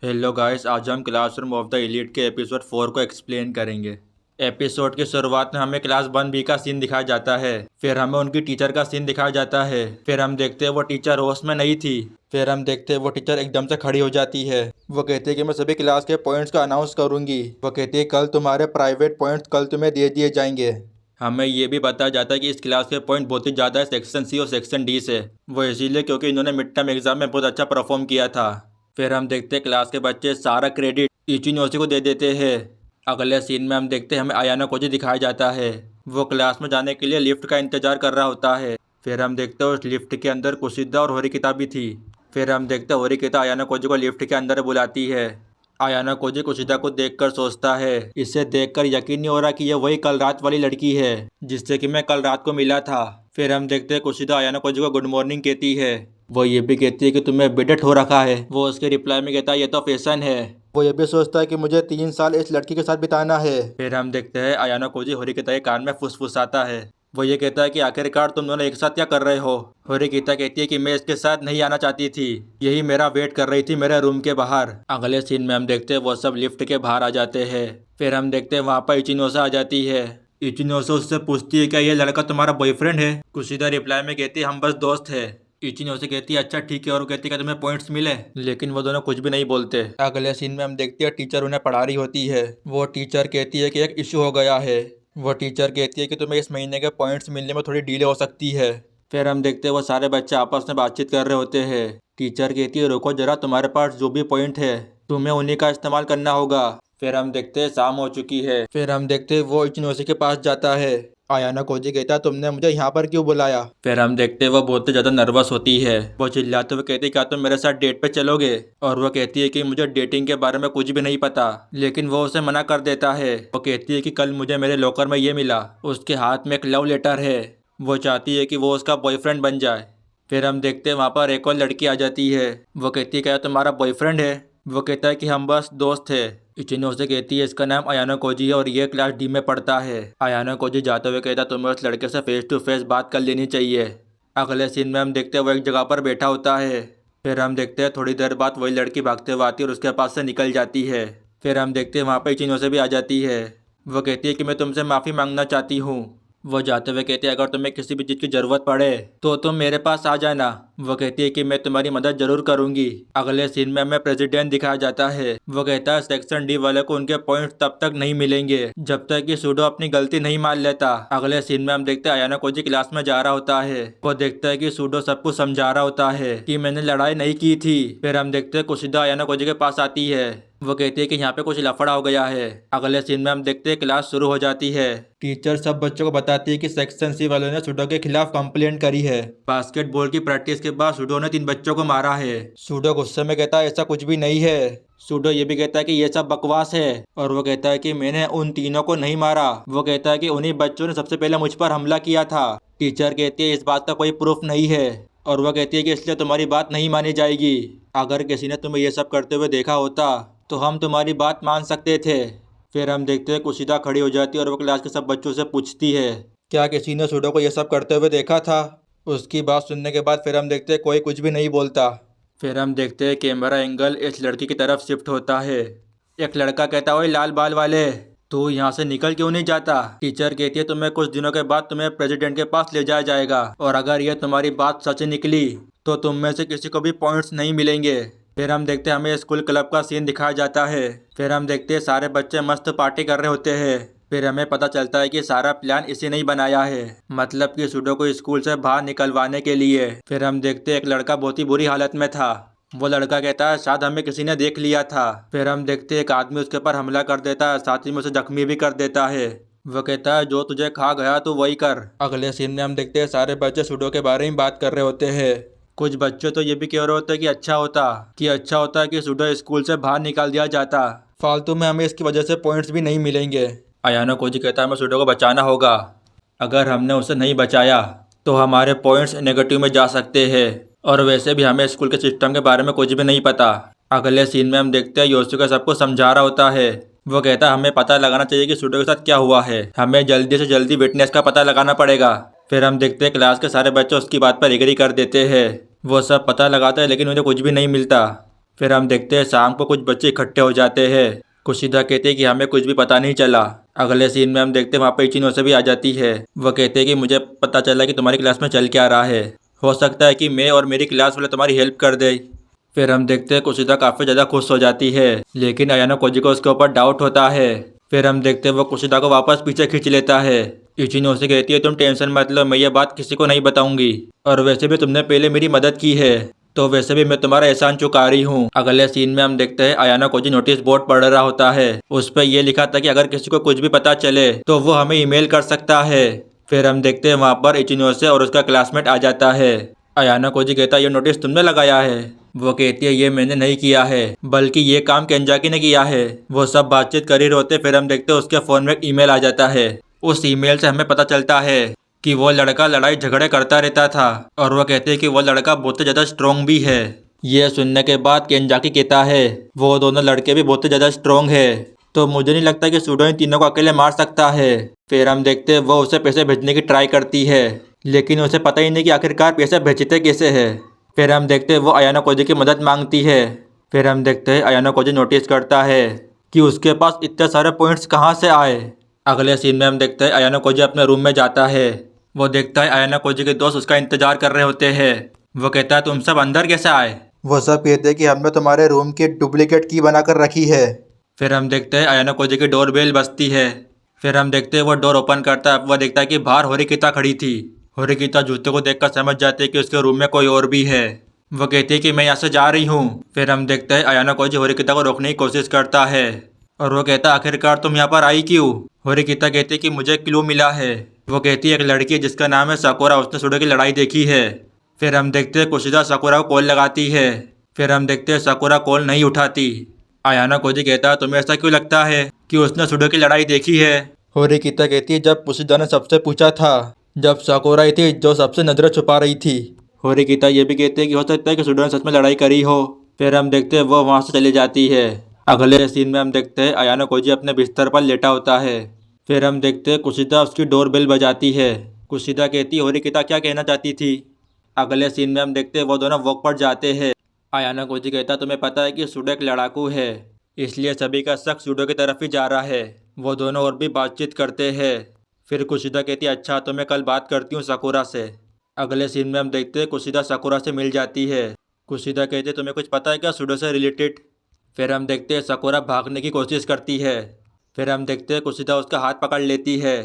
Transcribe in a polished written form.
Hello guys, आज हम classroom of the elite के एपिसोड 4 को एक्सप्लेन करेंगे। एपिसोड की शुरुआत में हमें क्लास 1B का सीन दिखाया जाता है। फिर हमें उनकी टीचर का सीन दिखाया जाता है। फिर हम देखते हैं वो टीचर होश में नहीं थी। फिर हम देखते हैं वो टीचर एकदम से खड़ी हो जाती है। वो कहती है कि मैं सभी क्लास के पॉइंट्स का अनाउंस करूंगी। वो कहती है कल तुम्हारे प्राइवेट पॉइंट्स कल तुम्हें दे दिए जाएंगे। हमें ये भी बताया जाता है कि इस क्लास के पॉइंट बहुत ही ज़्यादा है सेक्शन सी और सेक्शन डी से। वो इसीलिए क्योंकि इन्होंने मिड टर्म एग्जाम में बहुत अच्छा परफॉर्म किया था। फिर हम देखते हैं क्लास के बच्चे सारा क्रेडिट इचिनोसे को दे देते हैं। अगले सीन में हम देखते हैं हमें आयाना को जी दिखाया जाता है। वो क्लास में जाने के लिए लिफ्ट का इंतजार कर रहा होता है। फिर हम देखते हैं उस लिफ्ट के अंदर कुशिदा और होरिकिता भी थी। फिर हम देखते हैं होरिकिता आयाना कोजी को लिफ्ट के अंदर बुलाती है। आयाना कोजी कुशिदा को देखकर सोचता है, इसे देखकर यकीन नहीं हो रहा कि यह वही कल रात वाली लड़की है जिससे कि मैं कल रात को मिला था। फिर हम देखते हैं कुशिदा आयाना कोजी को गुड मॉर्निंग कहती है। वो ये भी कहती है कि तुम्हें बेडेट हो रखा है। वो उसके रिप्लाई में कहता है ये तो फैशन है। वो ये भी सोचता है कि मुझे 3 साल इस लड़की के साथ बिताना है। फिर हम देखते हैं आयाना कोजी होरिकिता के कान में फुसफुसाता है। वो ये कहता है कि आखिरकार तुम दोनों एक साथ क्या कर रहे हो। होरिकिता कहती है कि मैं इसके साथ नहीं आना चाहती थी, यही मेरा वेट कर रही थी मेरे रूम के बाहर। अगले सीन में हम देखते हैं वो सब लिफ्ट के बाहर आ जाते हैं। फिर हम देखते हैं वहाँ पर इचिनोसा आ जाती है। इचिनोसा उससे पूछती है क्या ये लड़का तुम्हारा बॉयफ्रेंड है। कुशिदा रिप्लाई में कहती है हम बस दोस्त है। इचिनोसे कहती है अच्छा ठीक है, और वो कहती है क्या तुम्हें पॉइंट्स मिले, लेकिन वो दोनों कुछ भी नहीं बोलते। अगले सीन में हम देखते हैं टीचर उन्हें पढ़ा रही होती है। वो टीचर कहती है कि एक इशू हो गया है। वो टीचर कहती है कि तुम्हें इस महीने के पॉइंट्स मिलने में थोड़ी डिले हो सकती है। फिर हम देखते हैं वो सारे बच्चे आपस में बातचीत कर रहे होते हैं। टीचर कहती है रुको जरा, तुम्हारे पास जो भी पॉइंट है तुम्हें उन्हीं का इस्तेमाल करना होगा। फिर हम देखते हैं शाम हो चुकी है। फिर हम देखते हैं वो इचिनोसे के पास जाता है। आयाना कोजी कहता है तुमने मुझे यहाँ पर क्यों बुलाया। फिर हम देखते हैं वो बहुत ही ज्यादा नर्वस होती है। वो चिल्लाते हुए कहती है क्या तुम मेरे साथ डेट पे चलोगे। और वो कहती है कि मुझे डेटिंग के बारे में कुछ भी नहीं पता, लेकिन वो उसे मना कर देता है। वो कहती है कि कल मुझे मेरे लॉकर में ये मिला, उसके हाथ में एक लव लेटर है। वो चाहती है कि वो उसका बॉयफ्रेंड बन जाए। फिर हम देखते हैं वहाँ पर एक और लड़की आ जाती है। वो कहती है क्या तुम्हारा बॉयफ्रेंड है। वो कहता है कि हम बस दोस्त है। इचिनोसे कहती है इसका नाम आयाना कोजी है और ये क्लास डी में पढ़ता है। आयाना कोजी जाते हुए कहता तुम्हें उस लड़के से फेस टू फेस बात कर लेनी चाहिए। अगले सीन में हम देखते हैं वो एक जगह पर बैठा होता है। फिर हम देखते हैं थोड़ी देर बाद वही लड़की भागते हुए आती है और उसके पास से निकल जाती है। फिर हम देखते हैं वहाँ पर इचिनोसे भी आ जाती है। वो कहती है कि मैं तुमसे माफ़ी मांगना चाहती हूँ। वो जाते हुए कहती है अगर तुम्हें किसी भी चीज़ की ज़रूरत पड़े तो तुम मेरे पास आ जाना। वो कहती है कि मैं तुम्हारी मदद जरूर करूंगी। अगले सीन में हमें प्रेसिडेंट दिखाया जाता है। वो कहता है सेक्शन डी वाले को उनके पॉइंट्स तब तक नहीं मिलेंगे जब तक कि सूडो अपनी गलती नहीं मान लेता। अगले सीन में हम देखते हैं आयाना कोजी क्लास में जा रहा होता है। वो देखता है कि सूडो सब कुछ समझा रहा होता है कि मैंने लड़ाई नहीं की थी। फिर हम देखते हैं कुशिदा आयाना कोजी के पास आती है। वो कहती है कि यहाँ पे कुछ लफड़ा हो गया है। अगले सीन में हम देखते हैं क्लास शुरू हो जाती है। टीचर सब बच्चों को बताती है कि सेक्शन सी वालों ने सूडो के खिलाफ कंप्लेंट करी है। बास्केटबॉल की प्रैक्टिस के बाद सूडो ने 3 बच्चों को मारा है। सूडो गुस्से में कहता है ऐसा कुछ भी नहीं है। सूडो ये भी कहता है कि ये सब बकवास है। और वो कहता है कि मैंने उन तीनों को नहीं मारा। वो कहता है कि उन्हीं बच्चों ने सबसे पहले मुझ पर हमला किया था। टीचर कहती है इस बात का कोई प्रूफ नहीं है। और वह कहती है कि इसलिए तुम्हारी बात नहीं मानी जाएगी। अगर किसी ने तुम्हें ये सब करते हुए देखा होता तो हम तुम्हारी बात मान सकते थे। फिर हम देखते हैं कुशिदा खड़ी हो जाती है और वो क्लास के सब बच्चों से पूछती है क्या किसी ने सूडो को ये सब करते हुए देखा था। उसकी बात सुनने के बाद फिर हम देखते हैं कोई कुछ भी नहीं बोलता। फिर हम देखते हैं कैमरा एंगल इस लड़की की तरफ शिफ्ट होता है। एक लड़का कहता है ओए लाल बाल वाले, तू यहाँ से निकल क्यों नहीं जाता। टीचर कहती है तुम्हें कुछ दिनों के बाद तुम्हें प्रेसिडेंट के पास ले जाया जाएगा, और अगर ये तुम्हारी बात सच निकली तो तुम में से किसी को भी पॉइंट्स नहीं मिलेंगे। फिर हम देखते हैं हमें स्कूल क्लब का सीन दिखाया जाता है। फिर हम देखते हैं सारे बच्चे मस्त पार्टी कर रहे होते हैं। फिर हमें पता चलता है कि सारा प्लान इसी ने ही बनाया है, मतलब कि सूडो को स्कूल से बाहर निकलवाने के लिए। फिर हम देखते हैं एक लड़का बहुत ही बुरी हालत में था। वो लड़का कहता है शायद हमें किसी ने देख लिया था। फिर हम देखते हैं एक आदमी उसके ऊपर हमला कर देता है, साथ ही में उसे जख्मी भी कर देता है। वो कहता है जो तुझे खा गया तो वही कर। अगले सीन में हम देखते हैं सारे बच्चे सूडो के बारे में बात कर रहे होते हैं। कुछ बच्चे तो ये भी कह रहे होते हैं कि अच्छा होता कि सूडो स्कूल से बाहर निकाल दिया जाता, फालतू में हमें इसकी वजह से पॉइंट्स भी नहीं मिलेंगे। आयाना कोजी कहता है हमें सूडो को बचाना होगा, अगर हमने उसे नहीं बचाया तो हमारे पॉइंट्स नेगेटिव में जा सकते हैं, और वैसे भी हमें स्कूल के सिस्टम के बारे में कुछ भी नहीं पता। अगले सीन में हम देखते हैं योशिका सबको समझा रहा होता है। वो कहता है हमें पता लगाना चाहिए कि सूडो के साथ क्या हुआ है, हमें जल्दी से जल्दी विटनेस का पता लगाना पड़ेगा। फिर हम देखते हैं क्लास के सारे बच्चे उसकी बात पर एग्री कर देते हैं। वो सब पता लगाता है लेकिन उन्हें कुछ भी नहीं मिलता। फिर हम देखते हैं शाम को कुछ बच्चे इकट्ठे हो जाते हैं। कुशिदा कहते हैं कि हमें कुछ भी पता नहीं चला। अगले सीन में हम देखते हैं वहाँ पर इचिनो से भी आ जाती है। वह कहते हैं कि मुझे पता चला कि तुम्हारी क्लास में चल क्या रहा है, हो सकता है कि मैं और मेरी क्लास वाले तुम्हारी हेल्प कर दे। फिर हम देखते हैं कुशिदा काफ़ी ज़्यादा खुश हो जाती है, लेकिन अयानो कोजी को उसके ऊपर डाउट होता है। फिर हम देखते हैं वो कुशिदा को वापस पीछे खींच लेता है। इचिनो से कहती है तुम टेंशन मत लो, मैं ये बात किसी को नहीं बताऊंगी, और वैसे भी तुमने पहले मेरी मदद की है तो वैसे भी मैं तुम्हारा एहसान चुका रही हूँ। अगले सीन में हम देखते हैं अयानो कोजी नोटिस बोर्ड पढ़ रहा होता है। उस पर यह लिखा था कि अगर किसी को कुछ भी पता चले तो वो हमें ईमेल कर सकता है। फिर हम देखते हैं वहाँ पर इचिनोसे और उसका क्लासमेट आ जाता है। अयानो कोजी कहता है ये नोटिस तुमने लगाया है? वो कहती है ये मैंने नहीं किया है, बल्कि ये काम केंजाकी ने किया है। वो सब बातचीत कर ही होते फिर हम देखते हैं उसके फ़ोन में एक ईमेल आ जाता है। उस ईमेल से हमें पता चलता है कि वो लड़का लड़ाई झगड़े करता रहता था, और वो कहते हैं कि वो लड़का बहुत ही ज़्यादा स्ट्रॉन्ग भी है। ये सुनने के बाद केंजाकी कहता है वो दोनों लड़के भी बहुत ही ज़्यादा स्ट्रॉन्ग है, तो मुझे नहीं लगता कि सूडो इन तीनों को अकेले मार सकता है। फिर हम देखते हैं वो उसे पैसे भेजने की ट्राई करती है, लेकिन उसे पता ही नहीं कि आखिरकार पैसे भेजते कैसे है। फिर हम देखते हैं वो अयानो कोजी की मदद मांगती है। फिर हम देखते हैं अयानो कोजी नोटिस करता है कि उसके पास इतने सारे पॉइंट्स कहाँ से आए। अगले सीन में हम देखते हैं अयानो कोजी अपने रूम में जाता है। वो देखता है अयानो कोजी के दोस्त उसका इंतजार कर रहे होते हैं। वो कहता है तुम सब अंदर कैसे आए? वो सब कहते हैं कि हमने तुम्हारे रूम की डुप्लीकेट की बनाकर रखी है। फिर हम देखते हैं अयानो कोजी की डोर बेल बजती है। फिर हम देखते हैं वो डोर ओपन करता है। वह देखता है कि बाहर होरिकिता खड़ी थी। होरिकिता जूते को देखकर समझ जाते हैं कि उसके रूम में कोई और भी है। वो कहती है कि मैं यहाँ से जा रही हूँ। फिर हम देखते हैं अयानो कोजी होरिकिता को रोकने की कोशिश करता है, और वो कहता है आखिरकार तुम यहाँ पर आई क्यों? होरिकिता कहती है कि मुझे क्लू मिला है। वो कहती है एक लड़की जिसका नाम है साकुरा, उसने सूडो की लड़ाई देखी है। फिर हम देखते हैं कुशिदा साकुरा को कॉल लगाती है। फिर हम देखते हैं साकुरा कॉल नहीं उठाती। अयानो कोजी कहता है तुम्हें ऐसा क्यों लगता है कि उसने सूडो की लड़ाई देखी है? होरिकिता कहती है जब कुशिदा ने सबसे पूछा था, जब साकुरा ही थी जो सबसे नजरें छुपा रही थी। होरिकिता ये भी कहते हैं कि हो सकता है कि सूडो ने सच में लड़ाई करी हो। फिर हम देखते हैं वो वहाँ से चली जाती है। अगले सीन में हम देखते हैं अयानो कोजी अपने बिस्तर पर लेटा होता है। फिर हम देखते हैं कुशिदा उसकी डोर बेल बजाती है। कुशिदा कहती है होरिकिता क्या कहना चाहती थी? अगले सीन में हम देखते हैं वो दोनों वॉक पर जाते हैं। अयानो कोजी कहता तुम्हें पता है कि सूडो एक लड़ाकू है, इसलिए सभी का शक सूडो की तरफ ही जा रहा है। वो दोनों और भी बातचीत करते हैं। फिर कुशिदा कहती है अच्छा तो मैं कल बात करती हूँ साकुरा से। अगले सीन में हम देखते हैं कुशिदा साकुरा से मिल जाती है। कुशिदा कहती है तुम्हें कुछ पता है क्या सूडो से रिलेटेड? फिर हम देखते हैं साकुरा भागने की कोशिश करती है। फिर हम देखते हैं कुशिदा उसका हाथ पकड़ लेती है।